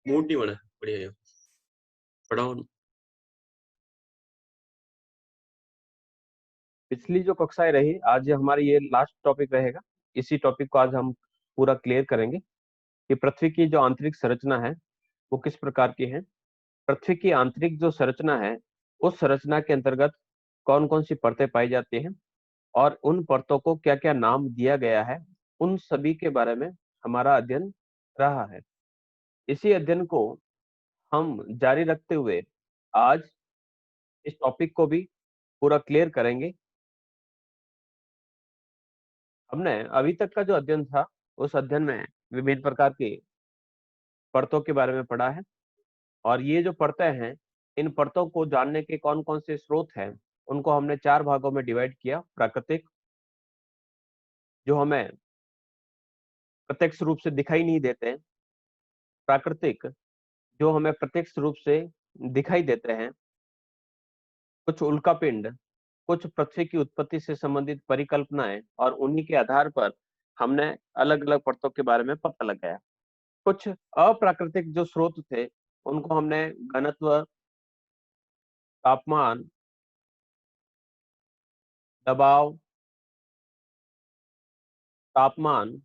Mood नहीं बना बढ़िया यार पढ़ाओ ना। पिछली जो कक्षाएं रही, आज हमारी ये लास्ट टॉपिक रहेगा। इसी टॉपिक को आज हम पूरा क्लियर करेंगे कि पृथ्वी की जो आंतरिक संरचना है वो किस प्रकार की है। पृथ्वी की आंतरिक जो संरचना है, उस संरचना के अंतर्गत कौन कौन सी परतें पाई जाती हैं और उन परतों को क्या क्या नाम दिया गया है, उन सभी के बारे में हमारा अध्ययन रहा है। इसी अध्ययन को हम जारी रखते हुए आज इस टॉपिक को भी पूरा क्लियर करेंगे। हमने अभी तक का जो अध्ययन था, उस अध्ययन में विभिन्न प्रकार की परतों के बारे में पढ़ा है, और ये जो परतें हैं, इन परतों को जानने के कौन कौन से स्रोत हैं, उनको हमने 4 भागों में डिवाइड किया। प्राकृतिक, जो हमें प्रत्यक्ष रूप से दिखाई नहीं देते हैं। प्राकृतिक, जो हमें प्रत्यक्ष रूप से दिखाई देते हैं। कुछ उल्कापिंड, कुछ पृथ्वी की उत्पत्ति से संबंधित परिकल्पनाएं, और उन्हीं के आधार पर हमने अलग अलग परतों के बारे में पता लगाया। कुछ अप्राकृतिक जो स्रोत थे, उनको हमने घनत्व, तापमान, दबाव, तापमान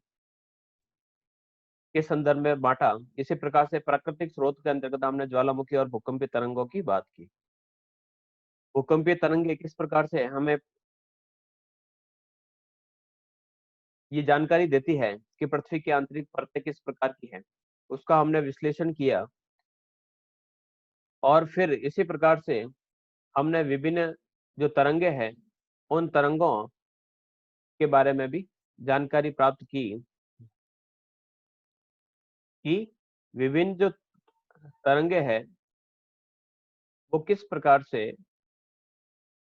के संदर्भ में बांटा। इसी प्रकार से प्राकृतिक स्रोत के अंतर्गत हमने ज्वालामुखी और भूकंपीय तरंगों की बात की। भूकंपीय तरंगे किस प्रकार से हमें ये जानकारी देती है कि पृथ्वी की आंतरिक परतें किस प्रकार की हैं, उसका हमने विश्लेषण किया। और फिर इसी प्रकार से हमने विभिन्न जो तरंगे हैं, उन तरंगों के बारे में भी जानकारी प्राप्त की कि विभिन्न जो तरंगे हैं वो किस प्रकार से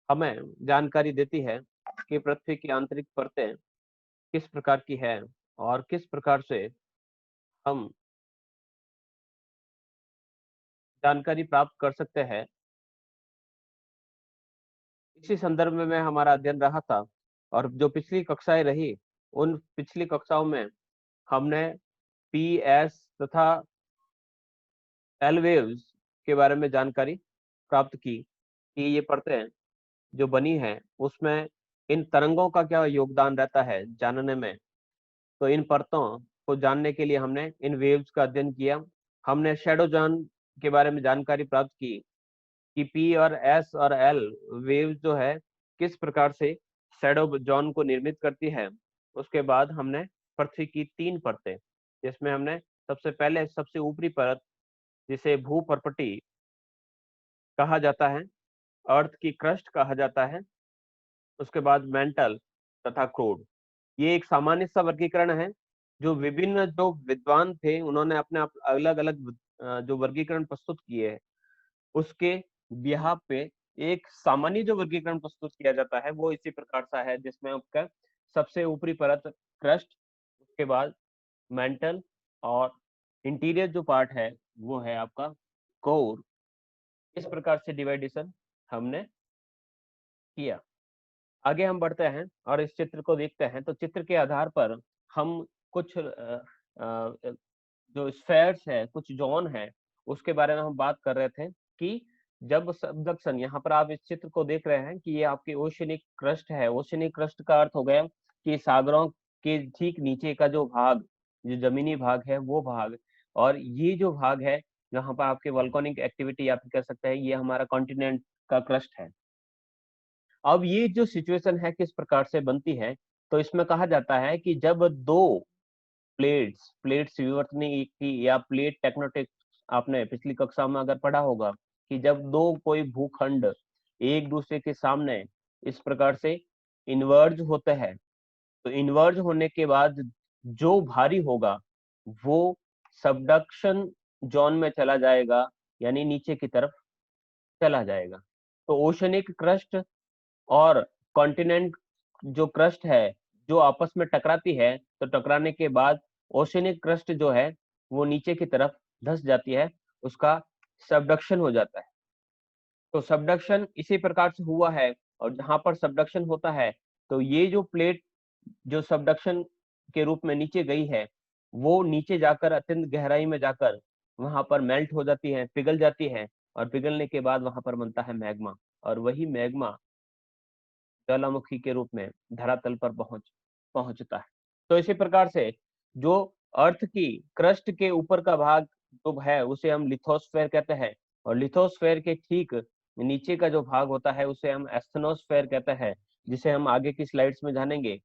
हमें जानकारी देती है कि पृथ्वी की आंतरिक परतें किस प्रकार की है और किस प्रकार से हम जानकारी प्राप्त कर सकते हैं। इसी संदर्भ में हमारा अध्ययन रहा था। और जो पिछली कक्षाएं रही, उन पिछली कक्षाओं में हमने पी, एस तथा एल वेव्स के बारे में जानकारी प्राप्त की कि ये परतें जो बनी है उसमें इन तरंगों का क्या योगदान रहता है जानने में। तो इन परतों को जानने के लिए हमने इन वेव्स का अध्ययन किया। हमने शैडो जॉन के बारे में जानकारी प्राप्त की कि पी और एस और एल वेव्स जो है किस प्रकार से शैडो जॉन को निर्मित करती है। उसके बाद हमने पृथ्वी की 3 परतें, जिसमें हमने सबसे पहले सबसे ऊपरी परत, जिसे भूपर्पटी कहा जाता है, अर्थ की क्रस्ट कहा जाता है, उसके बाद मेंटल तथा क्रोड। ये एक सामान्य सा वर्गीकरण है जो विभिन्न जो विद्वान थे उन्होंने अपने अलग अलग जो वर्गीकरण प्रस्तुत किए हैं, उसके बिहाफ पे एक सामान्य जो वर्गीकरण प्रस्तुत किया जाता है वो इसी प्रकार सा है, जिसमें आपका सबसे ऊपरी परत क्रस्ट, उसके बाद मेंटल, और इंटीरियर जो पार्ट है वो है आपका कोर। इस प्रकार से डिवाइडेशन हमने किया। आगे हम बढ़ते हैं और इस चित्र को देखते हैं। तो चित्र के आधार पर हम कुछ जो स्फेयर्स है, कुछ जोन है, उसके बारे में हम बात कर रहे थे कि जब सबडक्शन, यहाँ पर आप इस चित्र को देख रहे हैं कि ये आपकी ओशनिक क्रस्ट है। ओशनिक क्रस्ट का अर्थ हो गया कि सागरों के ठीक नीचे का जो भाग, जो जमीनी भाग है वो भाग, और ये जो भाग है यहाँ पर आपके वोल्केनिक एक्टिविटी आप कह सकते हैं, ये हमारा कॉन्टिनेंट का क्रस्ट है। अब ये जो सिचुएशन है किस प्रकार से बनती है, तो इसमें कहा जाता है कि जब दो प्लेट्स विवर्तनी की या प्लेट टेक्टोनिक्स, आपने पिछली कक्षा में अगर पढ़ा होगा कि जब दो कोई भूखंड एक दूसरे के सामने इस प्रकार से इन्वर्ज होते हैं, तो इन्वर्ज होने के बाद जो भारी होगा वो सबडक्शन जोन में चला जाएगा, यानी नीचे की तरफ चला जाएगा। तो ओशनिक क्रस्ट और कॉन्टिनेंट जो क्रस्ट है जो आपस में टकराती है, तो टकराने के बाद ओशनिक क्रस्ट जो है वो नीचे की तरफ धंस जाती है, उसका सबडक्शन हो जाता है। तो सबडक्शन इसी प्रकार से हुआ है, और जहां पर सबडक्शन होता है तो ये जो प्लेट जो सबडक्शन के रूप में नीचे गई है, वो नीचे जाकर अत्यंत गहराई में जाकर वहां पर मेल्ट हो जाती है, पिघल जाती है, और पिघलने के बाद वहां पर बनता है मैग्मा, और वही मैग्मा ज्वालामुखी के रूप में धरातल पर पहुंचता है। तो इसी प्रकार से जो अर्थ की क्रस्ट के ऊपर का भाग जो है उसे हम लिथोस्फेयर कहते हैं, और लिथोस्फेयर के ठीक नीचे का जो भाग होता है उसे हम एस्थेनोस्फेयर कहते हैं, जिसे हम आगे की स्लाइड्स में जानेंगे।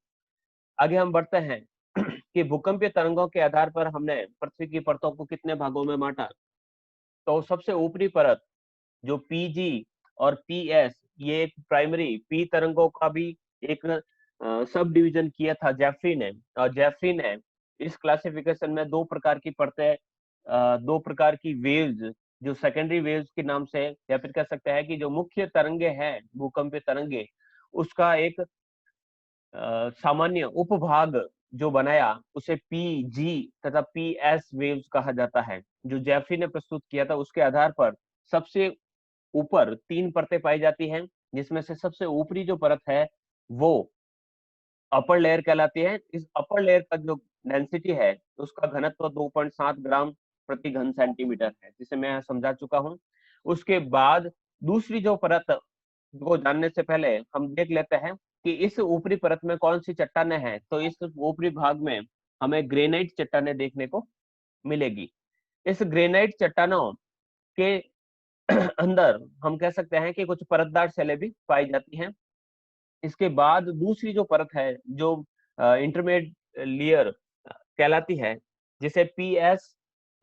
आगे हम बढ़ते हैं कि भूकंपीय तरंगों के आधार पर हमने पृथ्वी की परतों को कितने भागों में बांटा। तो सबसे ऊपरी परत जो पीजी और पीएस, ये एक प्राइमरी पी तरंगों का भी एक सब डिवीजन किया था जेफरी ने, और जेफरी ने इस क्लासिफिकेशन में दो प्रकार की परतें, दो प्रकार की वेव्स, जो सेकेंडरी वेव्स के नाम से, या फिर कह सकते हैं कि जो मुख्य तरंगे हैं भूकंपीय तरंगे, उसका एक सामान्य उपभाग जो बनाया उसे पीजी तथा पीएस वेव्स कहा जाता है, जो जेफरी ने प्रस्तुत किया था। उसके आधार पर सबसे ऊपर तीन परतें पाई जाती हैं, जिसमें से सबसे ऊपरी जो परत है वो अपर लेयर कहलाती है। इस अपर लेयर का जो डेंसिटी है उसका घनत्व 2.7 ग्राम प्रति घन सेंटीमीटर है, जिसे मैं समझा चुका हूं। उसके बाद दूसरी जो परत को जानने से पहले हम देख लेते हैं कि इस ऊपरी परत में कौन सी चट्टानें हैं। तो इस ऊपरी भाग में हमें ग्रेनाइट चट्टानें देखने को मिलेगी। इस ग्रेनाइट चट्टानों के अंदर हम कह सकते हैं कि कुछ परतदार शैलें भी पाई जाती हैं। इसके बाद दूसरी जो परत है जो इंटरमीडिएट लेयर कहलाती है, जिसे पीएस,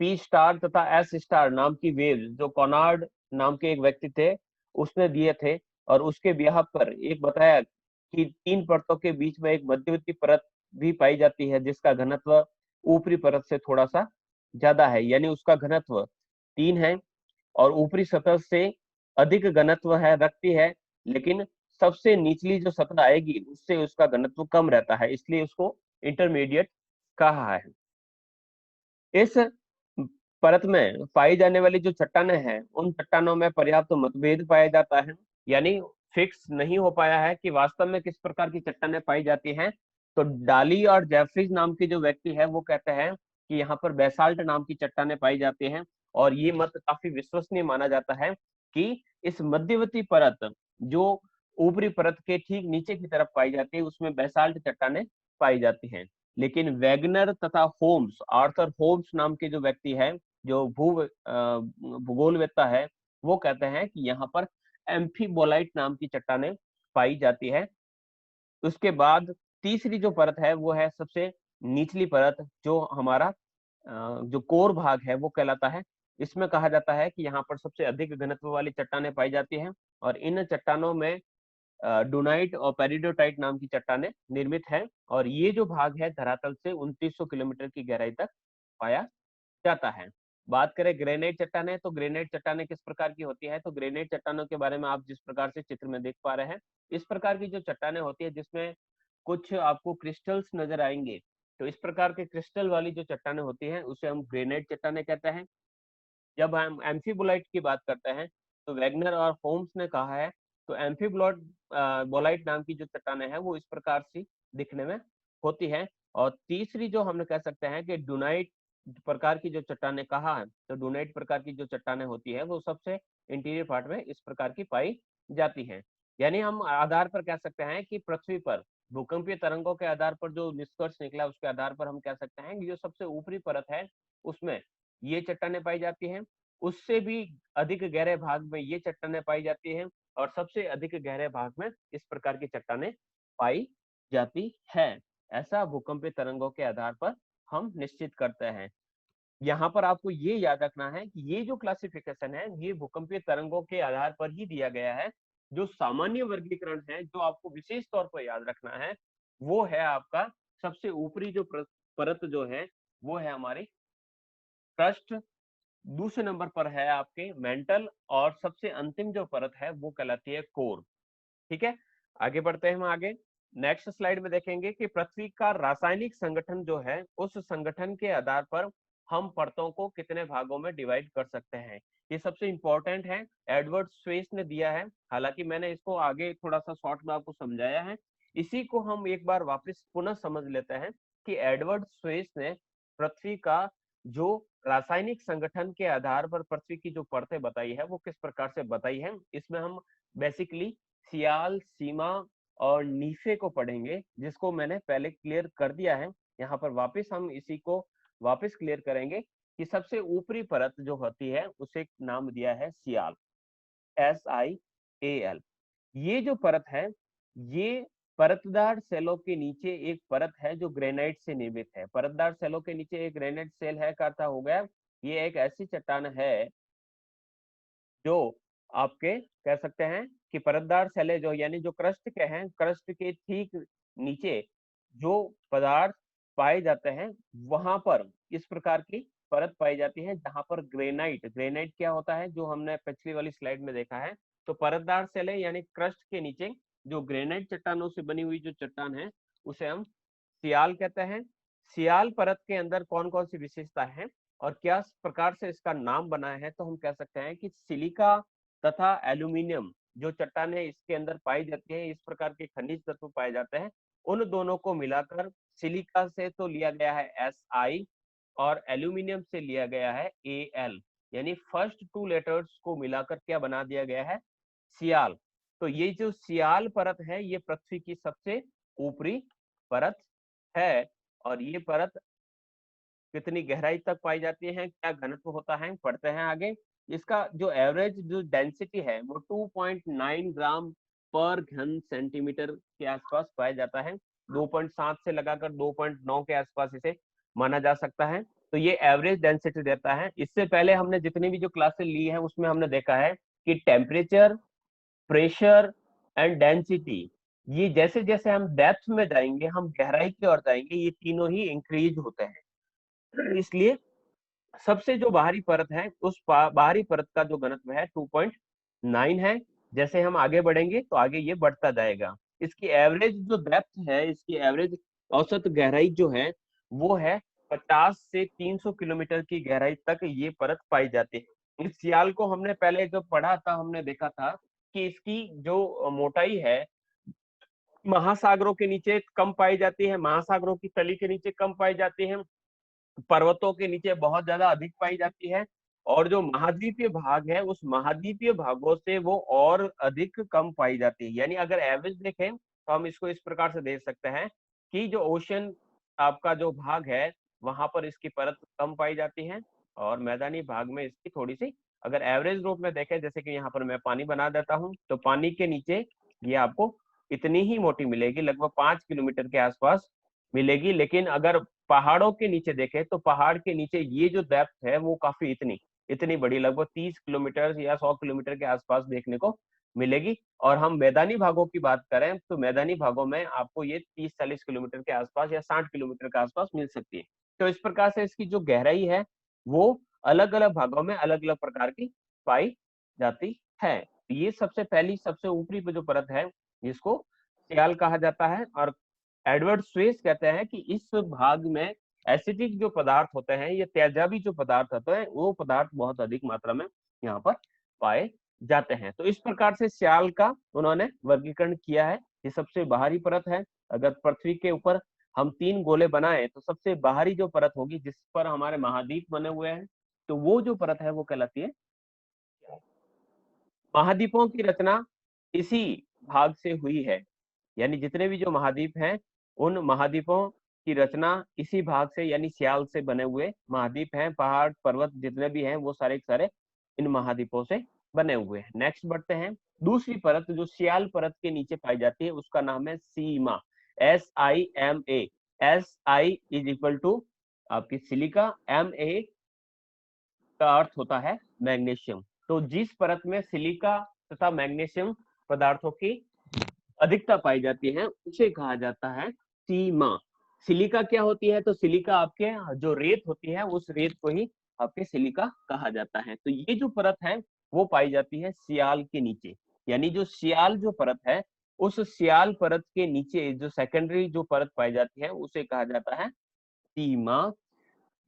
पी स्टार तथा एस स्टार नाम की वेव जो कॉनार्ड नाम के एक व्यक्ति थे उसने दिए थे, और उसके ब्याह पर एक बताया कि तीन परतों के बीच में एक मध्यवर्ती परत भी पाई जाती है, जिसका घनत्व ऊपरी परत से थोड़ा सा ज्यादा है, यानी उसका घनत्व 3 है, और ऊपरी सतह से अधिक घनत्व है रखती है, लेकिन सबसे निचली जो सतह आएगी उससे उसका घनत्व कम रहता है, इसलिए उसको इंटरमीडिएट कहा है। इस परत में पाई जाने वाली जो चट्टानें हैं उन चट्टानों में पर्याप्त मतभेद पाया जाता है, यानी फिक्स नहीं हो पाया है कि वास्तव में किस प्रकार की चट्टानें पाई जाती हैं। तो डाली और जेफरीज नाम के जो व्यक्ति है वो कहते हैं कि यहाँ पर बेसाल्ट नाम की चट्टानें पाई जाती हैं, और ये मत काफी विश्वसनीय माना जाता है कि इस मध्यवर्ती परत जो ऊपरी परत के ठीक नीचे की तरफ पाई जाती है उसमें बेसाल्ट चट्टानें पाई जाती हैं। लेकिन वैगनर तथा होम्स, आर्थर होम्स नाम के जो व्यक्ति है जो भूगोलवेत्ता है, वो कहते हैं कि यहाँ पर एम्फीबोलाइट नाम की चट्टानें पाई जाती है। उसके बाद तीसरी जो परत है वो है सबसे निचली परत, जो हमारा जो कोर भाग है वो कहलाता है। इसमें कहा जाता है कि यहाँ पर सबसे अधिक घनत्व वाली चट्टानें पाई जाती हैं, और इन चट्टानों में डूनाइट और पेरिडोटाइट नाम की चट्टानें निर्मित है, और ये जो भाग है धरातल से 2900 किलोमीटर की गहराई तक पाया जाता है। बात करें ग्रेनाइट चट्टानें, तो ग्रेनाइट चट्टानें किस प्रकार की होती है। तो ग्रेनाइट चट्टानों के बारे में आप जिस प्रकार से चित्र में देख पा रहे हैं, इस प्रकार की जो चट्टानें होती है जिसमें कुछ आपको क्रिस्टल्स नजर आएंगे, तो इस प्रकार के क्रिस्टल वाली जो चट्टानें होती हैं उसे हम ग्रेनाइट चट्टानें कहते हैं। जब हम एम्फीबोलाइट की बात करते हैं तो वैगनर और होम्स ने कहा है, तो एम्फीबोलाइट बोलाइट नाम की जो चट्टानें हैं वो इस प्रकार से दिखने में होती है। और तीसरी जो हम कह सकते हैं कि डूनाइट प्रकार की जो चट्टानें कहा है, तो डूनाइट प्रकार की जो चट्टानें होती है वो सबसे इंटीरियर पार्ट में इस प्रकार की पाई जाती हैं। यानी हम आधार पर कह सकते हैं कि पृथ्वी पर भूकंपीय तरंगों के आधार पर जो निष्कर्ष निकला उसके आधार पर हम कह सकते हैं कि जो सबसे ऊपरी परत है उसमें ये चट्टानें पाई जाती हैं, उससे भी अधिक गहरे भाग में ये चट्टानें पाई जाती हैं, और सबसे अधिक गहरे भाग में इस प्रकार की चट्टानें पाई जाती है। ऐसा भूकंपीय तरंगों के आधार पर हम निश्चित करते हैं। यहाँ पर आपको ये याद रखना है कि ये जो क्लासिफिकेशन है ये भूकंपीय तरंगों के आधार पर ही दिया गया है। जो सामान्य वर्गीकरण है जो आपको विशेष तौर पर याद रखना है वो है आपका सबसे ऊपरी जो परत जो है वो है हमारी क्रस्ट, दूसरे नंबर पर है आपके मेंटल, और सबसे अंतिम जो परत है वो कहलाती है कोर। ठीक है, आगे बढ़ते हैं हम आगे। नेक्स्ट स्लाइड में देखेंगे कि पृथ्वी का रासायनिक संगठन जो है उस संगठन के आधार पर हम परतों को कितने भागों में डिवाइड कर सकते हैं। ये सबसे इंपॉर्टेंट है, एडवर्ड स्वेस ने दिया है। हालांकि मैंने इसको आगे थोड़ा सा शॉर्ट में आपको समझाया है, इसी को हम एक बार वापस पुनः समझ लेते हैं कि एडवर्ड स्वेस ने पृथ्वी का जो रासायनिक संगठन के आधार पर पृथ्वी की जो परतें बताई है वो किस प्रकार से बताई है, इसमें हम बेसिकली सियाल, सीमा और नीफे को पढ़ेंगे, जिसको मैंने पहले क्लियर कर दिया है। यहाँ पर वापस हम इसी को वापस क्लियर करेंगे कि सबसे ऊपरी परत जो होती है उसे नाम दिया है सियाल, SIAL। ये जो परत है, ये परतदार सेलों के नीचे एक परत है जो ग्रेनाइट से निर्मित है। परतदार सेलों के नीचे एक ग्रेनाइट सेल है का अर्थ हो गया ये एक ऐसी चट्टान है जो आपके कह सकते हैं कि परतदार सेले जो यानी जो क्रस्ट के हैं, क्रस्ट के ठीक नीचे जो पदार्थ पाए जाते हैं वहां पर इस प्रकार की परत पाई जाती है जहां पर ग्रेनाइट, ग्रेनाइट क्या होता है जो हमने पिछली वाली स्लाइड में देखा है। तो परतदार सेले यानी क्रस्ट के नीचे जो ग्रेनाइट चट्टानों से बनी हुई जो चट्टान है उसे हम सियाल कहते हैं। सियाल परत के अंदर कौन कौन सी विशेषता है और क्या प्रकार से इसका नाम बना है, तो हम कह सकते हैं कि सिलिका तथा एल्यूमिनियम जो चट्टान है इसके अंदर पाई जाती है, इस प्रकार के खनिज तत्व पाए जाते हैं, उन दोनों को मिलाकर सिलिका से तो लिया गया है SI और एल्यूमिनियम से लिया गया है AL, यानी फर्स्ट टू लेटर्स को मिलाकर क्या बना दिया गया है, सियाल। तो ये जो सियाल परत है ये पृथ्वी की सबसे ऊपरी परत है और ये परत कितनी गहराई तक पाई जाती है, क्या घनत्व होता है, पढ़ते हैं आगे। इसका जो एवरेज जो डेंसिटी है वो 2.9 ग्राम पर घन सेंटीमीटर के आसपास पाया जाता है। 2.7 से लगाकर 2.9 के आसपास इसे माना जा सकता है। तो ये एवरेज डेंसिटी देता है। इससे पहले हमने जितनी भी जो क्लासेस ली है उसमें हमने देखा है कि टेम्परेचर, प्रेशर एंड डेंसिटी, ये जैसे जैसे हम डेप्थ में जाएंगे, हम गहराई की ओर जाएंगे, ये तीनों ही इंक्रीज होते हैं। इसलिए सबसे जो बाहरी परत है उस बाहरी परत का जो घनत्व है 2.9 है। जैसे हम आगे बढ़ेंगे तो आगे ये बढ़ता जाएगा। इसकी एवरेज जो डेप्थ है, इसकी एवरेज औसत गहराई जो है वो है 50 से 300 किलोमीटर की गहराई तक ये परत पाई जाती है। इस सियाल को हमने पहले जब पढ़ा था हमने देखा था कि इसकी जो मोटाई है महासागरों के नीचे कम पाई जाती है, महासागरों की तली के नीचे कम पाई जाती है, पर्वतों के नीचे बहुत ज्यादा अधिक पाई जाती है, और जो महाद्वीपीय भाग है उस महाद्वीपीय भागों से वो और अधिक कम पाई जाती है। यानी अगर एवरेज देखें तो हम इसको इस प्रकार से देख सकते हैं कि जो ओशन आपका जो भाग है वहां पर इसकी परत कम पाई जाती है और मैदानी भाग में इसकी थोड़ी सी, अगर एवरेज रूप में देखें, जैसे कि यहाँ पर मैं पानी बना देता हूँ तो पानी के नीचे ये आपको इतनी ही मोटी मिलेगी, लगभग 5 किलोमीटर के आसपास मिलेगी। लेकिन अगर पहाड़ों के नीचे देखें तो पहाड़ के नीचे ये जो डेप्थ है वो काफी इतनी इतनी बड़ी, लगभग 30 किलोमीटर या 100 किलोमीटर के आसपास देखने को मिलेगी। और हम मैदानी भागों की बात करें तो मैदानी भागों में आपको ये 30-40 किलोमीटर के आसपास या 60 किलोमीटर के आसपास मिल सकती है। तो इस प्रकार से इसकी जो गहराई है वो अलग अलग भागों में अलग अलग प्रकार की पाई जाती है। ये सबसे पहली सबसे ऊपरी जो परत है जिसको सियाल कहा जाता है। और एडवर्ड स्वेस कहते हैं कि इस भाग में एसिडिक जो पदार्थ होते हैं, ये तेजाबी जो पदार्थ होते हैं वो पदार्थ बहुत अधिक मात्रा में यहाँ पर पाए जाते हैं। तो इस प्रकार से सियाल का उन्होंने वर्गीकरण किया है। ये सबसे बाहरी परत है। अगर पृथ्वी के ऊपर हम 3 गोले बनाए तो सबसे बाहरी जो परत होगी जिस पर हमारे महाद्वीप बने हुए हैं तो वो जो परत है वो कहलाती है। महाद्वीपों की रचना इसी भाग से हुई है, यानी जितने भी जो महाद्वीप हैं उन महाद्वीपों की रचना इसी भाग से यानी सियाल से बने हुए महाद्वीप हैं। पहाड़ पर्वत जितने भी हैं वो सारे के सारे इन महाद्वीपों से बने हुए हैं। नेक्स्ट बढ़ते हैं। दूसरी परत जो सियाल परत के नीचे पाई जाती है उसका नाम है Sima, SIMA। SI is equal to आपकी सिलिका, MA का अर्थ होता है मैग्नीशियम। तो जिस परत में सिलिका तथा मैग्नीशियम पदार्थों की अधिकता पाई जाती है उसे कहा जाता है सीमा। सिलिका क्या होती है, तो सिलिका आपके जो रेत होती है उस रेत को ही आपके सिलिका कहा जाता है। तो ये जो परत है वो पाई जाती है सियाल के नीचे, यानी जो सियाल जो परत है उस सियाल परत के नीचे जो सेकेंडरी जो परत पाई जाती है उसे कहा जाता है सीमा।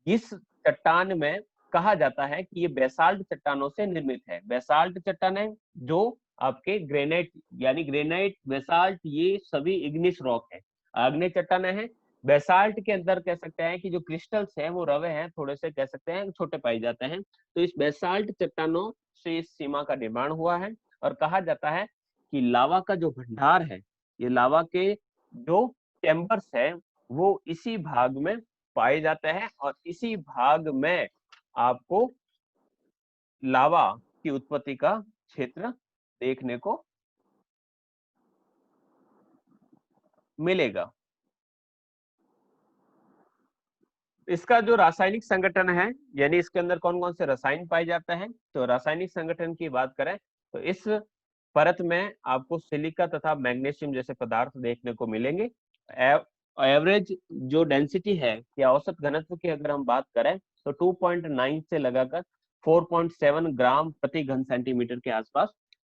इस चट्टान में कहा जाता है कि ये बेसाल्ट चट्टानों से निर्मित है। बेसाल्ट चट्टानें जो आपके ग्रेनाइट यानी ग्रेनाइट, बेसाल्ट, ये सभी इग्निस रॉक है, आग्नेय चट्टानें हैं बेसाल्ट के अंदर कह सकते हैं कि जो क्रिस्टल्स हैं वो रवे हैं, थोड़े से कह सकते हैं छोटे पाए जाते हैं। तो इस बेसाल्ट चट्टानों से इस सीमा का निर्माण हुआ है और कहा जाता है कि लावा का जो भंडार है, ये लावा के जो चैम्बर्स है वो इसी भाग में पाए जाते हैं और इसी भाग में आपको लावा की उत्पत्ति का क्षेत्र देखने को मिलेगा। इसका जो रासायनिक संगठन है, यानी इसके अंदर कौन कौन से रसायन पाए जाते हैं, तो रासायनिक संगठन की बात करें तो इस परत में आपको सिलिका तथा मैग्नीशियम जैसे पदार्थ देखने को मिलेंगे। एवरेज जो डेंसिटी है या औसत घनत्व की अगर हम बात करें तो 2.9 से लगाकर 4.7 ग्राम प्रति घन सेंटीमीटर के आसपास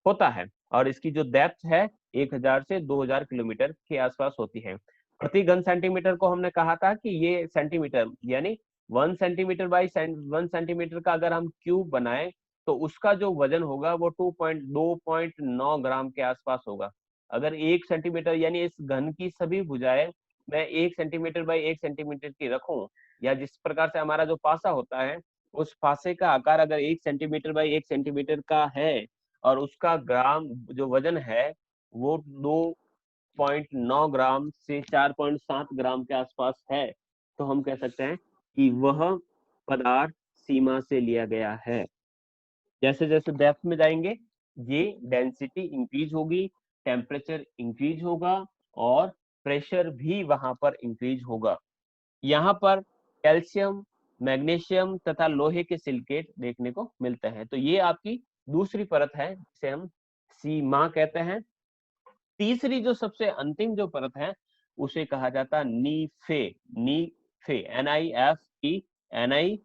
होता है और इसकी जो डेप्थ है 1000 से 2000 किलोमीटर के आसपास होती है। प्रति घन सेंटीमीटर को हमने कहा था कि ये सेंटीमीटर यानी 1 सेंटीमीटर बाई 1 सेंटीमीटर का अगर हम क्यूब बनाए तो उसका जो वजन होगा वो 2.9 ग्राम के आसपास होगा। अगर 1 सेंटीमीटर यानी इस घन की सभी भुजाएं मैं 1 सेंटीमीटर बाई 1 सेंटीमीटर की रखूं, या जिस प्रकार से हमारा जो पासा होता है उस पासे का आकार अगर 1 सेंटीमीटर बाई 1 सेंटीमीटर का है और उसका ग्राम जो वजन है वो 2.9 ग्राम से 4.7 ग्राम के आसपास है, तो हम कह सकते हैं कि वह पदार्थ सीमा से लिया गया है। जैसे जैसे डेप्थ में जाएंगे ये डेंसिटी इंक्रीज होगी, टेम्परेचर इंक्रीज होगा और प्रेशर भी वहां पर इंक्रीज होगा। यहाँ पर कैल्शियम, मैग्नीशियम तथा लोहे के सिलिकेट देखने को मिलते हैं। तो ये आपकी दूसरी परत है जिसे हम सीमा कहते हैं। तीसरी जो सबसे अंतिम जो परत है उसे कहा जाता है नीफे। नीफे NiFe, Ni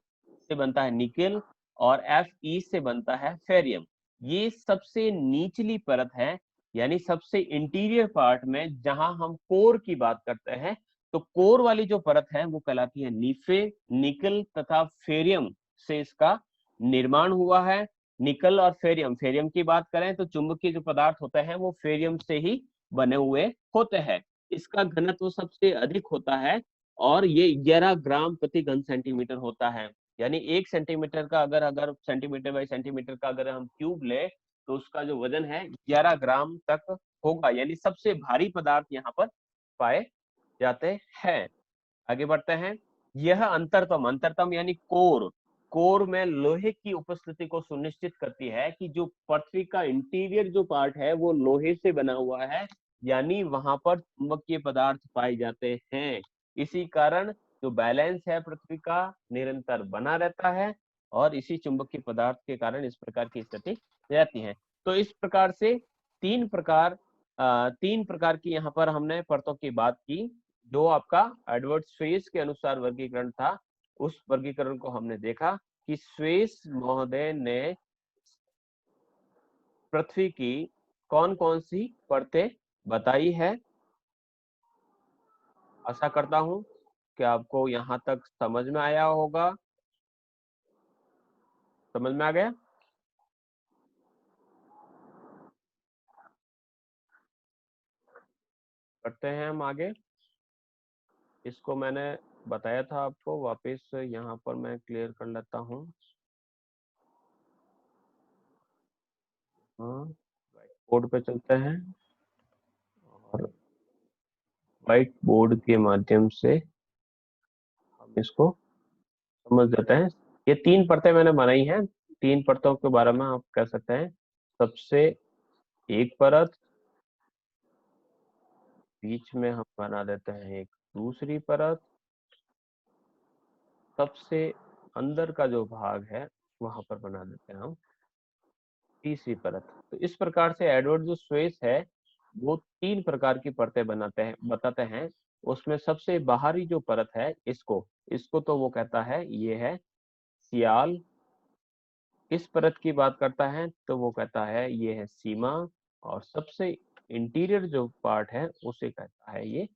से बनता है निकेल और Fe से बनता है फेरियम। ये सबसे निचली परत है, यानी सबसे इंटीरियर पार्ट में जहां हम कोर की बात करते हैं, तो कोर वाली जो परत है वो कहलाती है नीफे। निकल तथा फेरियम से इसका निर्माण हुआ है। निकल और फेरियम, फेरियम की बात करें तो चुंबकीय जो पदार्थ होते हैं वो फेरियम से ही बने हुए होते हैं। इसका घनत्व सबसे अधिक होता है और ये 11 ग्राम प्रति घन सेंटीमीटर होता है। यानी 1 सेंटीमीटर का अगर सेंटीमीटर बाई सेंटीमीटर का अगर हम क्यूब ले तो उसका जो वजन है 11 ग्राम तक होगा, यानी सबसे भारी पदार्थ यहाँ पर पाए जाते हैं। आगे बढ़ते हैं। यह अंतरतम, अंतरतम यानी कोर, कोर में लोहे की उपस्थिति को सुनिश्चित करती है कि जो पृथ्वी का इंटीरियर जो पार्ट है वो लोहे से बना हुआ है, यानी वहां पर चुंबकीय पदार्थ पाए जाते हैं। इसी कारण जो बैलेंस है पृथ्वी का निरंतर बना रहता है और इसी चुंबकीय पदार्थ के कारण इस प्रकार की स्थिति रहती है। तो इस प्रकार से तीन प्रकार की यहाँ पर हमने परतों की बात की। जो आपका एडवर्ड स्वेस के अनुसार वर्गीकरण था उस वर्गीकरण को हमने देखा कि स्वेस महोदय ने पृथ्वी की कौन कौन सी परतें बताई है। आशा करता हूं कि आपको यहां तक समझ में आया होगा। समझ में आ गया? करते हैं हम आगे। इसको मैंने बताया था आपको, वापस यहाँ पर मैं क्लियर कर लेता हूँ। हाँ, बोर्ड पे चलते हैं और व्हाइट बोर्ड के माध्यम से हम इसको समझ लेते हैं। ये 3 परतें मैंने बनाई हैं। 3 परतों के बारे में आप कह सकते हैं। सबसे एक परत, बीच में हम बना देते हैं एक दूसरी परत, सबसे अंदर का जो भाग है वहां पर बना देते हैं हम तीसरी परत। तो इस प्रकार से एडवर्ड जो स्वेस है वो 3 प्रकार की परतें बताते हैं। उसमें सबसे बाहरी जो परत है इसको इसको तो वो कहता है ये है सियाल। इस परत की बात करता है तो वो कहता है ये है सीमा। और सबसे इंटीरियर जो पार्ट है उसे कहता है ये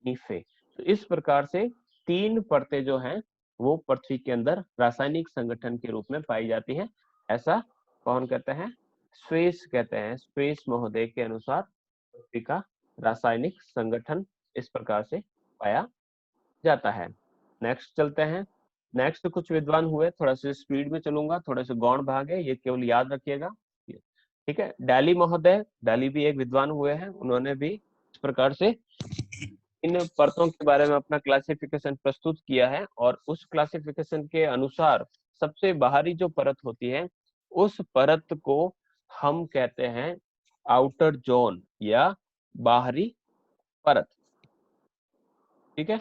नीफे। तो इस प्रकार से 3 परतें जो हैं वो पृथ्वी के अंदर रासायनिक संगठन के रूप में पाई जाती हैं। ऐसा कौन कहते हैं? स्वेस कहते हैं। स्वेस महोदय के अनुसार पृथ्वी का रासायनिक संगठन इस प्रकार से पाया जाता है। नेक्स्ट चलते हैं। नेक्स्ट कुछ विद्वान हुए, थोड़ा सा स्पीड में चलूंगा, थोड़े से गौण भाग है, ये केवल याद रखिएगा, ठीक है। डाली महोदय, डाली भी एक विद्वान हुए हैं, उन्होंने भी इस प्रकार से इन परतों के बारे में अपना क्लासिफिकेशन प्रस्तुत किया है, और उस क्लासिफिकेशन के अनुसार सबसे बाहरी जो परत होती है उस परत को हम कहते हैं आउटर जोन या बाहरी परत, ठीक है।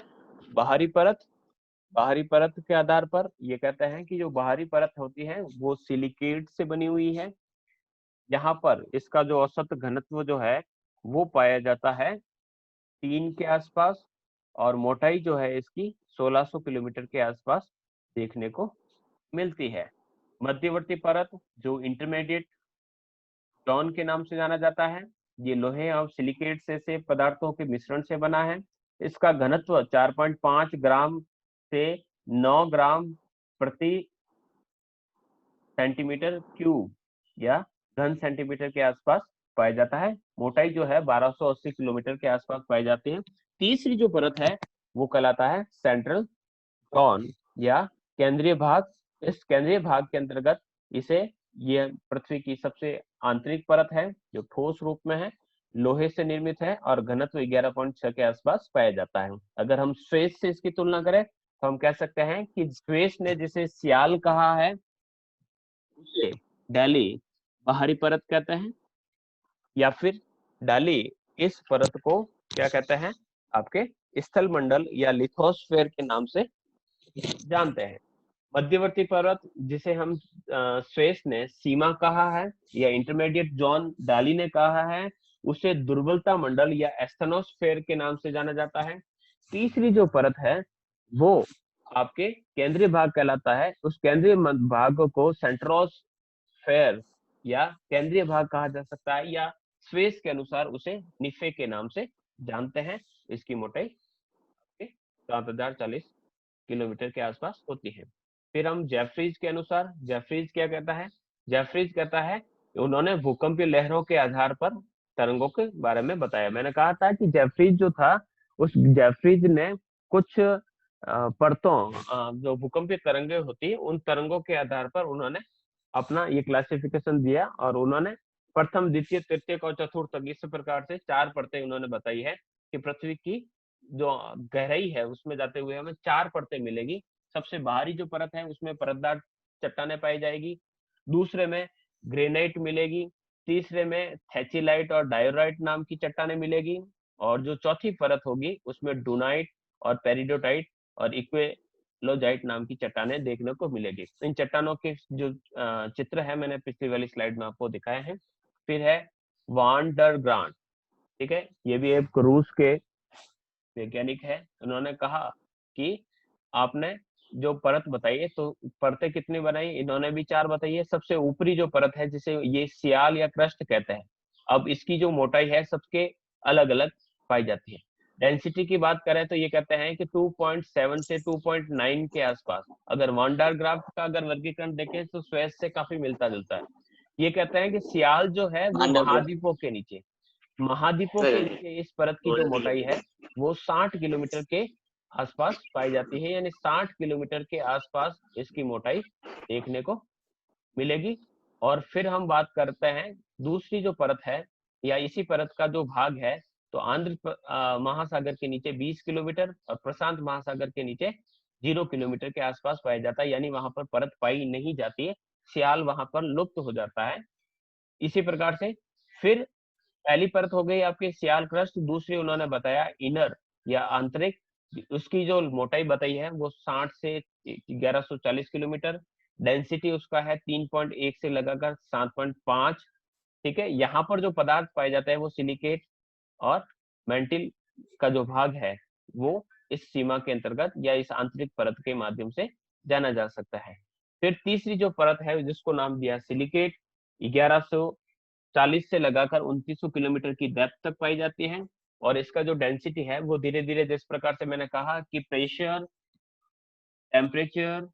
बाहरी परत, बाहरी परत के आधार पर ये कहते हैं कि जो बाहरी परत होती है वो सिलिकेट से बनी हुई है। यहाँ पर इसका जो औसत घनत्व जो है वो पाया जाता है 3 के आसपास, और मोटाई जो है इसकी 1600 किलोमीटर के आसपास देखने को मिलती है। मध्यवर्ती परत जो इंटरमीडिएट जोन के नाम से जाना जाता है, ये लोहे और सिलिकेट से पदार्थों के मिश्रण से बना है। इसका घनत्व 4.5 ग्राम से 9 ग्राम प्रति सेंटीमीटर क्यूब या घन सेंटीमीटर के आसपास पाया जाता है। मोटाई जो है 1280 किलोमीटर के आसपास पाई जाती है। तीसरी जो परत है वो कहलाता है सेंट्रल जोन या केंद्रीय भाग। इस केंद्रीय भाग के अंतर्गत इसे, ये पृथ्वी की सबसे आंतरिक परत है जो ठोस रूप में है, लोहे से निर्मित है और घनत्व 11.6 के आसपास पाया जाता है। अगर हम स्वेस से इसकी तुलना करें तो हम कह सकते हैं कि स्वेस ने जिसे सियाल कहा है उसे डाली बाहरी परत कहते हैं, या फिर डाली इस परत को क्या कहते हैं, आपके स्थल मंडल या लिथोस्फेयर के नाम से जानते हैं। मध्यवर्ती पर्वत जिसे हम स्वेस ने सीमा कहा है या इंटरमीडिएट जोन डाली ने कहा है, उसे दुर्बलता मंडल या एस्थेनोस्फेयर के नाम से जाना जाता है। तीसरी जो परत है वो आपके केंद्रीय भाग कहलाता है। उस केंद्रीय भाग को सेंट्रोस्फेयर या केंद्रीय भाग कहा जा सकता है, या स्वेस के अनुसार उसे निफे के नाम से जानते हैं। इसकी मोटाई 7040 किलोमीटर के आसपास होती है। फिर हम जेफरीज के अनुसार, जेफरीज क्या कहता है, जेफरीज कहता है उन्होंने भूकंपीय लहरों के आधार पर तरंगों के बारे में बताया। मैंने कहा था कि जेफरीज जो था, उस जेफरीज ने कुछ परतों जो भूकंपीय तरंगें होती है उन तरंगों के आधार पर उन्होंने अपना ये क्लासिफिकेशन दिया, और उन्होंने प्रथम द्वितीय तृतीय और चतुर्थ इस प्रकार से 4 परतें उन्होंने बताई है कि पृथ्वी की जो गहराई है उसमें जाते हुए हमें 4 परतें मिलेगी। सबसे बाहरी जो परत है उसमें परतदार चट्टानें पाई जाएगी, दूसरे में ग्रेनाइट मिलेगी, तीसरे में थैचिलाइट और डायोराइट नाम की चट्टानें मिलेगी, और जो चौथी परत होगी उसमें डूनाइट और पेरिडोटाइट और इक्वेलोजाइट नाम की चट्टानें देखने को मिलेगी। इन चट्टानों के जो चित्र है मैंने पिछली वाली स्लाइड में आपको दिखाए हैं। फिर है वान डर ग्रांट, ठीक है, ये भी एक रूस के वैज्ञानिक है। उन्होंने कहा कि आपने जो परत बताई है तो परतें कितनी बनाई, इन्होंने भी 4 बताई है। सबसे ऊपरी जो परत है जिसे ये सियाल या क्रस्ट कहते हैं, अब इसकी जो मोटाई है सबके अलग अलग पाई जाती है। डेंसिटी की बात करें तो ये कहते हैं कि 2.7 से 2.9 के आसपास। अगर वान डार ग्राफ का अगर वर्गीकरण देखें तो स्वेस से काफी मिलता जुलता है। ये कहते हैं कि सियाल जो है वो महाद्वीपों के नीचे, महाद्वीपों के नीचे इस परत की जो मोटाई है वो 60 किलोमीटर के आसपास पाई जाती है, यानी 60 किलोमीटर के आसपास इसकी मोटाई देखने को मिलेगी। और फिर हम बात करते हैं दूसरी जो परत है या इसी परत का जो भाग है, तो आंध्र महासागर के नीचे 20 किलोमीटर और प्रशांत महासागर के नीचे 0 किलोमीटर के आसपास पाया जाता है, यानी वहां पर परत पाई नहीं जाती है, सियाल वहां पर लुप्त हो जाता है। इसी प्रकार से फिर पहली परत हो गई आपकी सियाल क्रस्ट, दूसरी उन्होंने बताया इनर या आंतरिक, उसकी जो मोटाई बताई है वो 60 से 1140 किलोमीटर, डेंसिटी उसका है 3.1 से लगाकर 7.5, ठीक है। यहाँ पर जो पदार्थ पाए जाते हैं वो सिलिकेट और मेंटिल का जो भाग है वो इस सीमा के अंतर्गत या इस आंतरिक परत के माध्यम से जाना जा सकता है। फिर तीसरी जो परत है जिसको नाम दिया सिलिकेट, 1140 से लगाकर 2900 किलोमीटर की डेप्थ तक पाई जाती है, और इसका जो डेंसिटी है वो धीरे धीरे जिस प्रकार से मैंने कहा कि प्रेशर, टेम्परेचर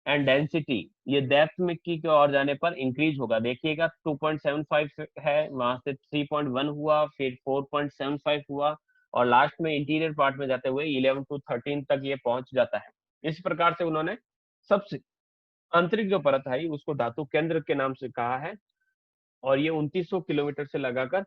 एंड डेंसिटी ये डेप्थ में की ओर जाने पर इंक्रीज होगा। देखिएगा 2.75 है, वहां से 3.1 हुआ, फिर 4.75 हुआ, और लास्ट में इंटीरियर पार्ट में जाते हुए 11 to 13 तक ये पहुंच जाता है। इस प्रकार से उन्होंने सबसे आंतरिक जो परत है उसको धातु केंद्र के नाम से कहा है, और ये 2900 किलोमीटर से लगाकर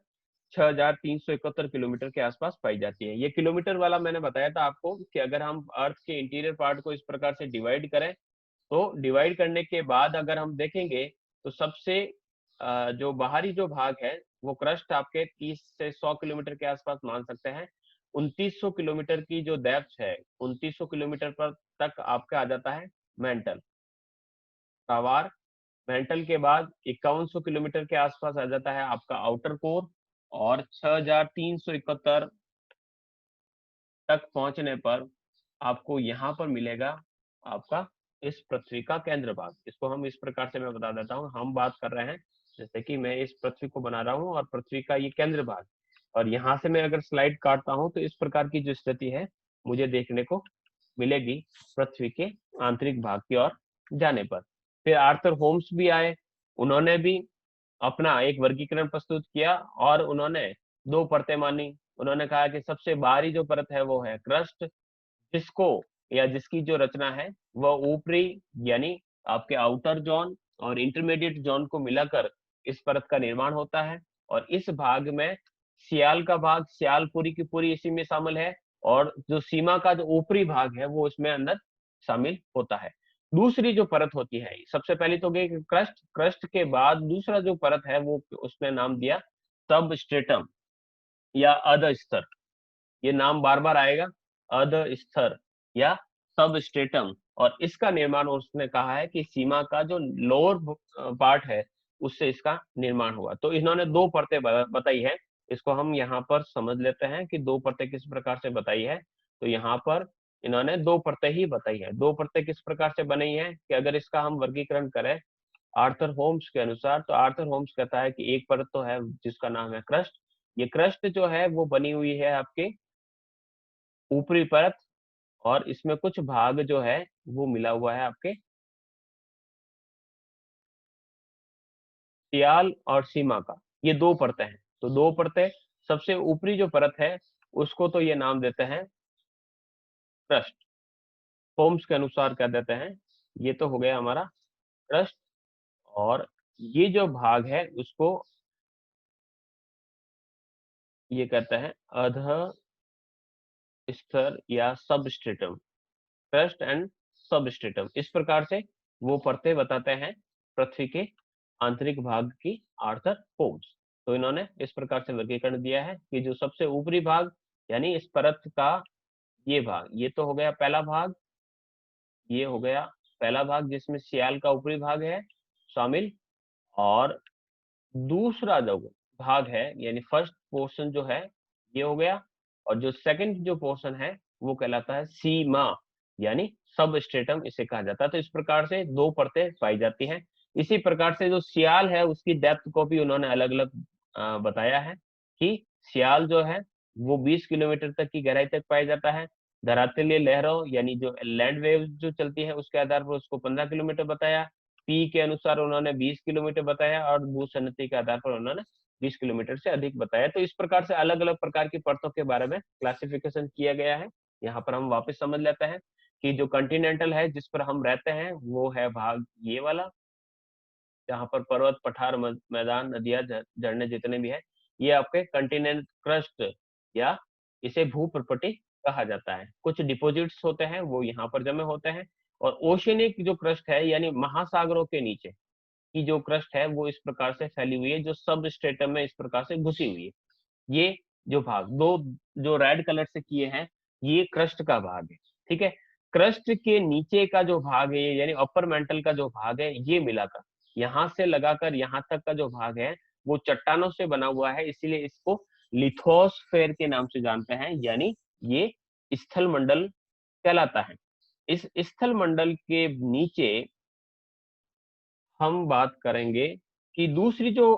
6371 किलोमीटर के आसपास पाई जाती है। ये किलोमीटर वाला मैंने बताया था आपको कि अगर हम अर्थ के इंटीरियर पार्ट को इस प्रकार से डिवाइड करें, तो डिवाइड करने के बाद अगर हम देखेंगे तो सबसे जो बाहरी जो भाग है वो क्रस्ट आपके 30 से 100 किलोमीटर के आसपास मान सकते हैं। 2900 किलोमीटर की जो डेप्थ है, 2900 किलोमीटर पर तक आपका आ जाता है मेंटल टावर। मेंटल के बाद 5100 किलोमीटर के आसपास आ जाता है आपका आउटर कोर, और 6371 तक पहुंचने पर आपको यहाँ पर मिलेगा आपका इस पृथ्वी का केंद्र भाग। इसको हम इस प्रकार से मैं बता देता हूँ। हम बात कर रहे हैं जैसे कि मैं इस पृथ्वी को बना रहा हूँ और पृथ्वी का ये केंद्र भाग, और यहाँ से मैं अगर स्लाइड काटता हूँ तो इस प्रकार की जो स्थिति है मुझे देखने को मिलेगी पृथ्वी के आंतरिक भाग की ओर जाने पर। फिर आर्थर होम्स भी आए, उन्होंने भी अपना एक वर्गीकरण प्रस्तुत किया और उन्होंने दो परतें मानी। उन्होंने कहा कि सबसे बाहरी जो परत है वो है क्रस्ट, जिसको या जिसकी जो रचना है वह ऊपरी यानी आपके आउटर जोन और इंटरमीडिएट जोन को मिलाकर इस परत का निर्माण होता है। और इस भाग में सियाल का भाग, सियाल पूरी की पूरी इसी में शामिल है, और जो सीमा का जो ऊपरी भाग है वो इसमें अंदर शामिल होता है। दूसरी जो परत होती है, सबसे पहले तो गई क्रस्ट, क्रस्ट के बाद दूसरा जो परत है वो उसने नाम दिया सबस्ट्रेटम या अध स्तर। ये नाम बार बार आएगा, अध स्तर या सबस्ट्रेटम। और इसका निर्माण उसने कहा है कि सीमा का जो लोअर पार्ट है उससे इसका निर्माण हुआ। तो इन्होंने दो परतें बताई है। इसको हम यहाँ पर समझ लेते हैं कि दो परतें किस प्रकार से बताई है। तो यहाँ पर इन्होंने दो परतें ही बताई है। दो परतें किस प्रकार से बनी है कि अगर इसका हम वर्गीकरण करें आर्थर होम्स के अनुसार, तो आर्थर होम्स कहता है कि एक परत तो है जिसका नाम है क्रस्ट। ये क्रस्ट जो है वो बनी हुई है आपके ऊपरी परत, और इसमें कुछ भाग जो है वो मिला हुआ है आपके सियाल और सीमा का। ये दो परतें हैं। तो दो परतें, सबसे ऊपरी जो परत है उसको तो ये नाम देते हैं क्रस्ट, होम्स के अनुसार कह देते हैं। ये तो हो गया हमारा क्रस्ट। और ये जो भाग है उसको ये कहते हैं अध स्तर या सबस्ट्रेटम, क्रस्ट एंड सबस्ट्रेटम। इस प्रकार से वो परतें बताते हैं पृथ्वी के आंतरिक भाग की आर्थर होम्स। तो इन्होंने इस प्रकार से वर्गीकरण दिया है कि जो सबसे ऊपरी भाग यानी इस परत का ये भाग, ये तो हो गया पहला भाग, ये हो गया पहला भाग जिसमें सियाल का ऊपरी भाग है शामिल। और दूसरा जो भाग है यानी फर्स्ट पोर्शन जो है ये हो गया, और जो सेकंड जो पोर्शन है वो कहलाता है सीमा यानी सब स्ट्रेटम इसे कहा जाता है। तो इस प्रकार से दो परतें पाई जाती हैं। इसी प्रकार से जो सियाल है उसकी डेप्थ को भी उन्होंने अलग अलग बताया है कि सियाल जो है वो 20 किलोमीटर तक की गहराई तक पाया जाता है। धरातलीय लहरों यानी जो लैंड वेव जो चलती है उसके आधार पर उसको 15 किलोमीटर बताया। पी के अनुसार उन्होंने 20 किलोमीटर बताया, और भूसन्नति के आधार पर उन्होंने 20 किलोमीटर से अधिक बताया। तो इस प्रकार से अलग अलग प्रकार की परतों के बारे में क्लासिफिकेशन किया गया है। यहाँ पर हम वापस समझ लेते हैं कि जो कंटिनेंटल है जिस पर हम रहते हैं वो है भाग ये वाला, जहाँ पर पर्वत पठार मैदान नदियां झरने जितने भी है ये आपके कंटिनेंट क्रस्ट या इसे भूप्रपटी कहा जाता है। कुछ डिपॉजिट्स होते हैं वो यहाँ पर जमे होते हैं। और ओशियनिक जो क्रस्ट है यानी महासागरों के नीचे की जो क्रस्ट है वो इस प्रकार से फैली हुई है, जो सब स्ट्रेटम में इस प्रकार से घुसी हुई है। ये जो भाग दो जो रेड कलर से किए हैं ये क्रस्ट का भाग है। ठीक है, क्रस्ट के नीचे का जो भाग है यानी अपर मेंटल का जो भाग है ये मिलाकर यहाँ से लगाकर यहाँ तक का जो भाग है वो चट्टानों से बना हुआ है, इसीलिए इसको लिथोस्फेयर के नाम से जानते हैं, यानी ये स्थल मंडल कहलाता है। इस स्थल मंडल के नीचे हम बात करेंगे कि दूसरी जो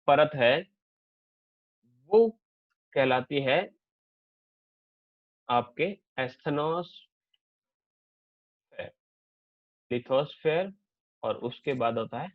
परत है वो कहलाती है आपके एस्थेनोस्फेयर, लिथोस्फेयर, और उसके बाद होता है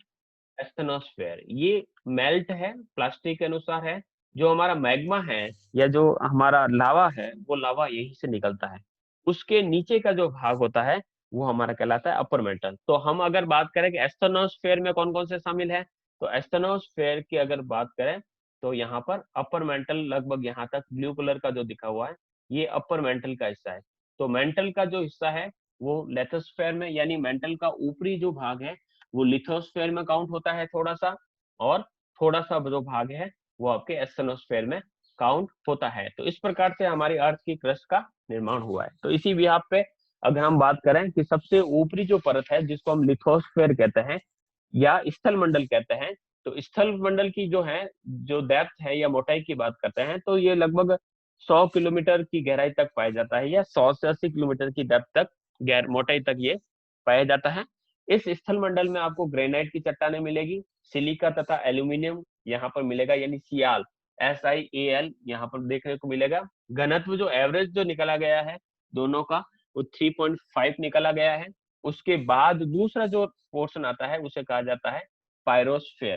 एस्थेनोस्फेयर। ये मेल्ट है, प्लास्टिक के अनुसार है, जो हमारा मैग्मा है या जो हमारा लावा है, वो लावा यहीं से निकलता है। उसके नीचे का जो भाग होता है वो हमारा कहलाता है अपर मेंटल। तो हम अगर बात करें कि एस्टेनोस्फेयर में कौन कौन से शामिल है, तो एस्टेनोस्फेयर की अगर बात करें तो यहाँ पर अपर मेंटल लगभग यहाँ तक ब्लू कलर का जो दिखा हुआ है ये अपर मेंटल का हिस्सा है। तो मेंटल का जो हिस्सा है वो लेथोस्फेयर में, यानी मेंटल का ऊपरी जो भाग है वो लिथोस्फेयर में काउंट होता है थोड़ा सा, और थोड़ा सा जो भाग है वो आपके एस्टेनोस्फेयर में काउंट होता है। तो इस प्रकार से हमारी अर्थ की क्रस्ट का निर्माण हुआ है। तो इसी बिहाफ पे अगर हम बात करें कि सबसे ऊपरी जो परत है जिसको हम लिथोस्फेयर कहते हैं या स्थल मंडल कहते हैं, तो स्थल मंडल की जो है जो डेप्थ है या मोटाई की बात करते हैं तो ये लगभग 100 किलोमीटर की गहराई तक पाया जाता है, या 100 से 80 किलोमीटर की डेप्थ तक गहर मोटाई तक ये पाया जाता है। इस स्थल मंडल में आपको ग्रेनाइट की चट्टानें मिलेगी, सिलिका तथा एल्यूमिनियम यहाँ पर मिलेगा, यानी सियाल SiAl यहाँ पर देखने को मिलेगा। घनत्व जो एवरेज जो निकला गया है दोनों का वो 3.5 निकला गया है। उसके बाद दूसरा जो पोर्शन आता है उसे कहा जाता है पायरोस्फेयर।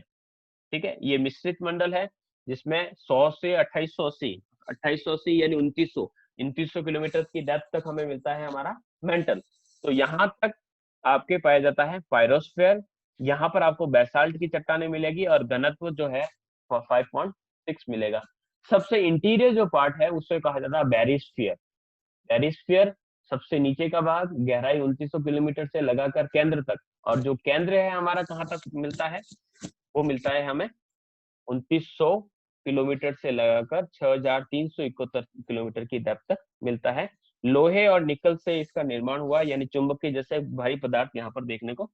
ठीक है, ये मिश्रित मंडल है जिसमें 100 से 2880 2880 यानी 2900 किलोमीटर की डेप्थ तक हमें मिलता है हमारा मेंटल। तो यहाँ तक आपके पाया जाता है पायरोस्फेयर। यहाँ पर आपको बेसाल्ट की चट्टानें मिलेगी और घनत्व जो है 5.6 मिलेगा। सबसे इंटीरियर जो पार्ट है उसे कहा जाता है बैरिस्फीयर। बैरिस्फीयर सबसे नीचे का भाग, गहराई 2900 किलोमीटर से लगाकर केंद्र तक, और जो केंद्र है हमारा कहाँ तक मिलता है, वो मिलता है हमें 2900 किलोमीटर से लगाकर 6371 किलोमीटर की डेप्थ तक मिलता है। लोहे और निकल से इसका निर्माण हुआ, यानी चुंबक के जैसे भारी पदार्थ यहाँ पर देखने को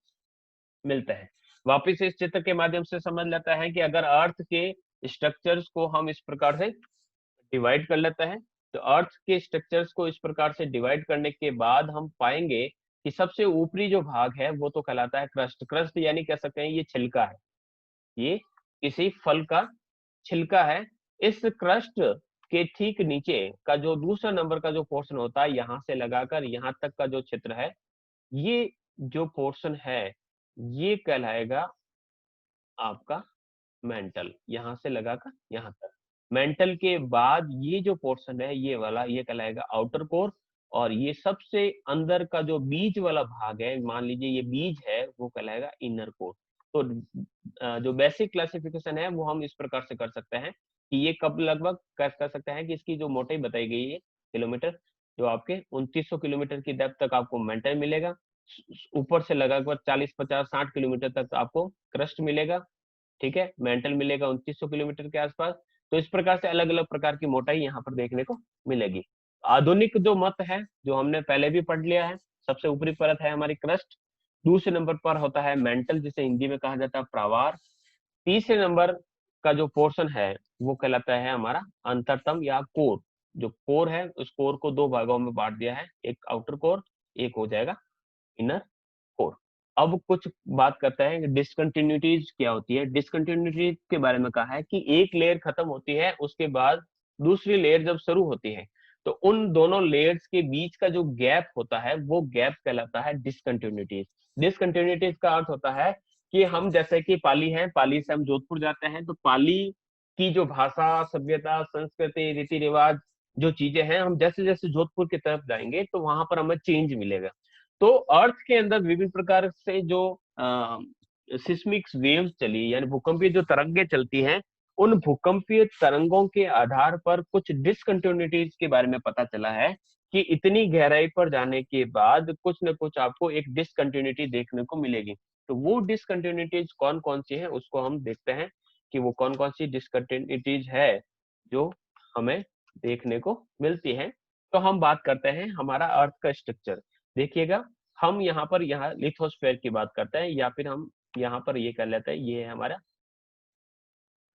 मिलते हैं। वापिस इस चित्र के माध्यम से समझ लेता है कि अगर अर्थ के स्ट्रक्चर्स को हम इस प्रकार से डिवाइड कर लेते हैं, तो अर्थ के स्ट्रक्चर्स को इस प्रकार से डिवाइड करने के बाद हम पाएंगे कि सबसे ऊपरी जो भाग है वो तो कहलाता है क्रस्ट। क्रस्ट यानी कह सकते हैं ये छिलका है, ये किसी फल का छिलका है। इस क्रस्ट के ठीक नीचे का जो दूसरा नंबर का जो पोर्शन होता है, यहाँ से लगाकर यहाँ तक का जो क्षेत्र है, ये जो पोर्शन है ये कहलाएगा आपका मेंटल। यहाँ से लगाकर यहाँ तक मेंटल के बाद ये जो पोर्शन है ये वाला ये कहलाएगा आउटर कोर, और ये सबसे अंदर का जो बीज वाला भाग है, मान लीजिए ये बीज है, वो कहलाएगा इनर कोर। तो जो बेसिक क्लासिफिकेशन है वो हम इस प्रकार से कर सकते हैं कि ये कब लगभग कर सकते हैं कि इसकी जो मोटाई बताई गई है किलोमीटर, जो आपके 2900 किलोमीटर की डेप्थ तक आपको मेंटल मिलेगा, ऊपर से लगभग 40 50 60 किलोमीटर तक आपको क्रस्ट मिलेगा। ठीक है, मेंटल मिलेगा 2900 किलोमीटर के आसपास। तो इस प्रकार से अलग अलग प्रकार की मोटाई यहाँ पर देखने को मिलेगी। आधुनिक जो मत है जो हमने पहले भी पढ़ लिया है, सबसे ऊपरी परत है हमारी क्रस्ट, दूसरे नंबर पर होता है मेंटल जिसे हिंदी में कहा जाता है प्रावार, तीसरे नंबर का जो पोर्शन है वो कहलाता है हमारा अंतरतम या कोर। जो कोर है उस कोर को दो भागों में बांट दिया है, एक आउटर कोर, एक हो जाएगा इनर कोर। अब कुछ बात करते हैं कि डिसकंटिन्यूटीज क्या होती है। डिसकंटिन्यूटी के बारे में कहा है कि एक लेयर खत्म होती है उसके बाद दूसरी लेयर जब शुरू होती है तो उन दोनों लेयर्स के बीच का जो गैप होता है वो गैप कहलाता है डिसकंटिन्यूटीज। डिसकंटिन्यूटीज का अर्थ होता है कि हम जैसे कि पाली हैं, पाली से हम जोधपुर जाते हैं तो पाली की जो भाषा, सभ्यता, संस्कृति, रीति रिवाज जो चीजें हैं, हम जैसे जैसे जोधपुर की तरफ जाएंगे तो वहां पर हमें चेंज मिलेगा। तो अर्थ के अंदर विभिन्न प्रकार से जो सिस्मिक वेव्स चली, यानी भूकंपीय जो तरंगे चलती हैं, उन भूकंपीय तरंगों के आधार पर कुछ डिसकंटिन्यूटीज के बारे में पता चला है कि इतनी गहराई पर जाने के बाद कुछ न कुछ आपको एक डिसकंटिन्यूटी देखने को मिलेगी। तो वो डिसकंटिन्यूटीज कौन कौन सी है उसको हम देखते हैं कि वो कौन कौन सी डिसकंटिन्यूटीज है जो हमें देखने को मिलती है। तो हम बात करते हैं हमारा अर्थ का स्ट्रक्चर। देखिएगा, हम यहाँ लिथोस्फेयर की बात करते हैं, या फिर हम यहाँ पर ये कर लेते हैं, ये है हमारा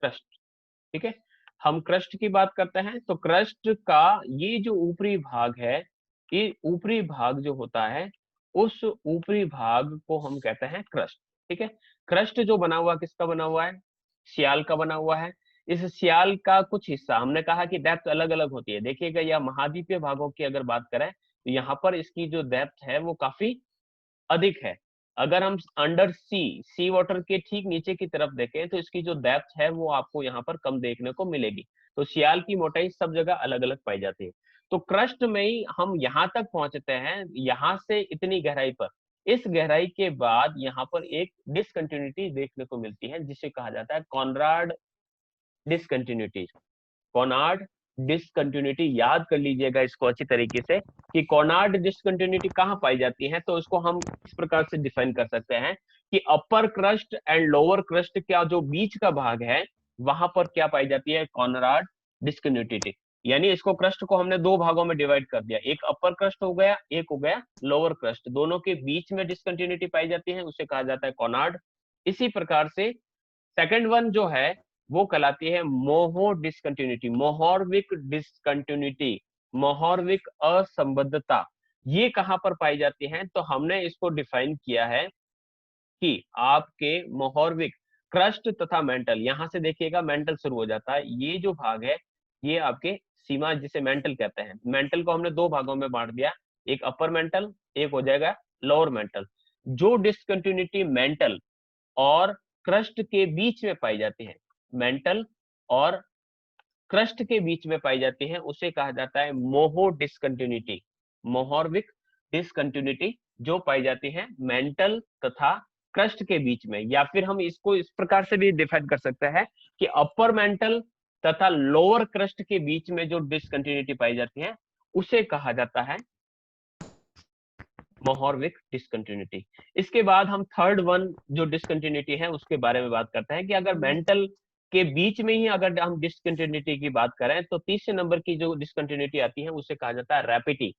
क्रस्ट। ठीक है, हम क्रस्ट की बात करते हैं तो क्रस्ट का ये जो ऊपरी भाग है, ये ऊपरी भाग जो होता है उस ऊपरी भाग को हम कहते हैं क्रस्ट। ठीक है, क्रस्ट जो बना हुआ किसका बना हुआ है, सियाल का बना हुआ है। इस सियाल का कुछ हिस्सा, हमने कहा कि डेप्थ अलग अलग होती है, देखिएगा या महाद्वीपीय भागों की अगर बात करें तो यहाँ पर इसकी जो डेप्थ है वो काफी अधिक है। अगर हम अंडर सी वाटर के ठीक नीचे की तरफ देखें तो इसकी जो डेप्थ है वो आपको यहाँ पर कम देखने को मिलेगी। तो सियाल की मोटाई सब जगह अलग अलग पाई जाती है। तो क्रस्ट में ही हम यहाँ तक पहुंचते हैं, यहाँ से इतनी गहराई पर। इस गहराई के बाद यहाँ पर एक डिसकंटिन्यूटी देखने को मिलती है जिसे कहा जाता है कॉनराड डिसकंटिन्यूटी। कॉनार्ड डिसकंटिन्यूटी, याद कर लीजिएगा इसको अच्छी तरीके से कि कॉनार्ड डिसकंटिन्यूटी कहाँ पाई जाती है। तो इसको हम इस प्रकार से डिफाइन कर सकते हैं कि अपर क्रस्ट एंड लोअर क्रस्ट का जो बीच का भाग है वहां पर क्या पाई जाती है, कॉनराड डिसकंटिन्यूटी। यानी इसको क्रस्ट को हमने दो भागों में डिवाइड कर दिया, एक अपर क्रस्ट हो गया, एक हो गया लोअर क्रस्ट। दोनों के बीच में डिसकंटिन्यूटी पाई जाती है, उसे कहा जाता है कॉनार्ड। इसी प्रकार से सेकंड वन जो है वो कहलाती है मोहो डिसकंटिन्यूटी, मोहॉर्विक डिसकंटिन्यूटी, मोहॉर्विक असंबद्धता। ये कहां पर पाई जाती है, तो हमने इसको डिफाइन किया है कि आपके मोहॉर्विक क्रस्ट तथा मेंटल, यहां से देखिएगा मेंटल शुरू हो जाता है, ये जो भाग है ये आपके सीमा जिसे मेंटल कहते हैं। मेंटल को हमने दो भागों में बांट दिया, एक अपर मेंटल, एक हो जाएगा लोअर मेंटल। जो डिसकंटिन्यूटी मेंटल और क्रस्ट के बीच में पाई जाती है, मेंटल और क्रस्ट के बीच में पाई जाती है, उसे कहा जाता है मोहो डिसकंटिन्यूटी, मोहॉर्विक डिसकंटिन्यूटी जो पाई जाती है मेंटल तथा क्रस्ट के बीच में। या फिर हम इसको इस प्रकार से भी डिफाइन कर सकते हैं कि अपर मेंटल तथा लोअर क्रस्ट के बीच में जो डिसकंटिन्यूटी पाई जाती है उसे कहा जाता है मोहॉर्विक डिसकंटिन्यूटी। इसके बाद हम थर्ड वन जो डिसकंटिन्यूटी है उसके बारे में बात करते हैं कि अगर मेंटल के बीच में ही अगर हम डिसकंटिन्यूटी की बात करें तो तीसरे नंबर की जो डिसकंटिन्यूटी आती है उसे कहा जाता है रैपिटी।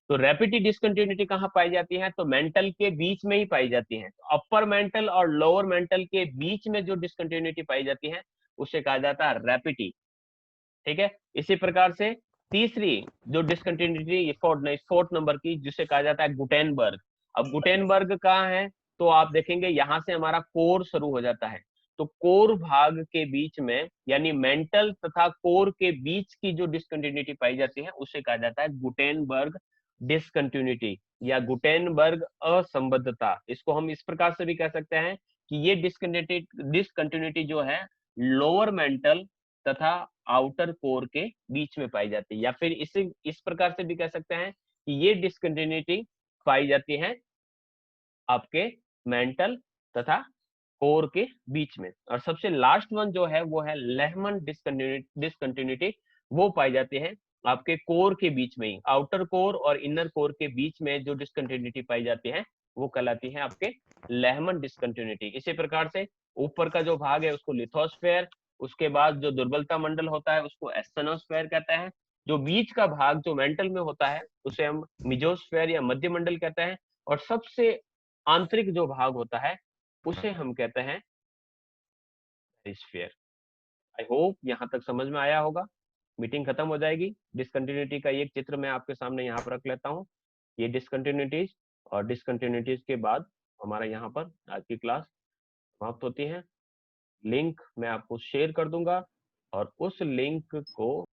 तो रैपिटी डिसकंटिन्यूटी कहाँ पाई जाती है, तो मेंटल के बीच में ही पाई जाती है। तो अपर मेंटल और लोअर मेंटल के बीच में जो डिसकंटिन्यूटी पाई जाती है उसे कहा जाता है रैपिटी। ठीक है, इसी प्रकार से तीसरी जो डिसकंटिन्यूटी फोर्थ नंबर की जिसे कहा जाता है गुटेनबर्ग। अब गुटेनबर्ग कहाँ है, तो आप देखेंगे यहां से हमारा कोर शुरू हो जाता है। तो कोर भाग के बीच में यानी मेंटल तथा कोर के बीच की जो डिसकंटिन्यूटी पाई जाती है उसे कहा जाता है गुटेनबर्ग डिसकंटिन्यूटी या गुटेनबर्ग असंबद्धता। इसको हम इस प्रकार से भी कह सकते हैं कि ये डिसकंटिन्यूटी जो है लोअर मेंटल तथा आउटर कोर के बीच में पाई जाती है। या फिर इसे इस प्रकार से भी कह सकते हैं कि ये डिसकंटिन्यूटी पाई जाती है आपके मेंटल तथा कोर के बीच में। और सबसे लास्ट वन जो है वो है लेहमन डिसकंटिन्यूटी, वो पाई जाती है आपके कोर के बीच में ही, आउटर कोर और इनर कोर के बीच में जो डिसकंटिन्यूटी पाई जाती है वो कहलाती है आपके लेहमन डिसकंटिन्यूटी। इसी प्रकार से ऊपर का जो भाग है उसको लिथोस्फेयर, उसके बाद जो दुर्बलता मंडल होता है उसको एस्थेनोस्फेयर कहते हैं, जो बीच का भाग जो मेंटल में होता है उसे हम मिजोस्फेयर या मध्य मंडल कहते हैं, और सबसे आंतरिक जो भाग होता है उसे हम कहते हैं स्फीयर। आई होप यहाँ तक समझ में आया होगा। मीटिंग खत्म हो जाएगी। डिसकंटिन्यूटी का एक चित्र मैं आपके सामने यहाँ पर रख लेता हूँ। ये डिसकंटिन्यूटीज और डिसकंटिन्यूटीज के बाद हमारा यहाँ पर आज की क्लास समाप्त होती है। लिंक मैं आपको शेयर कर दूंगा और उस लिंक को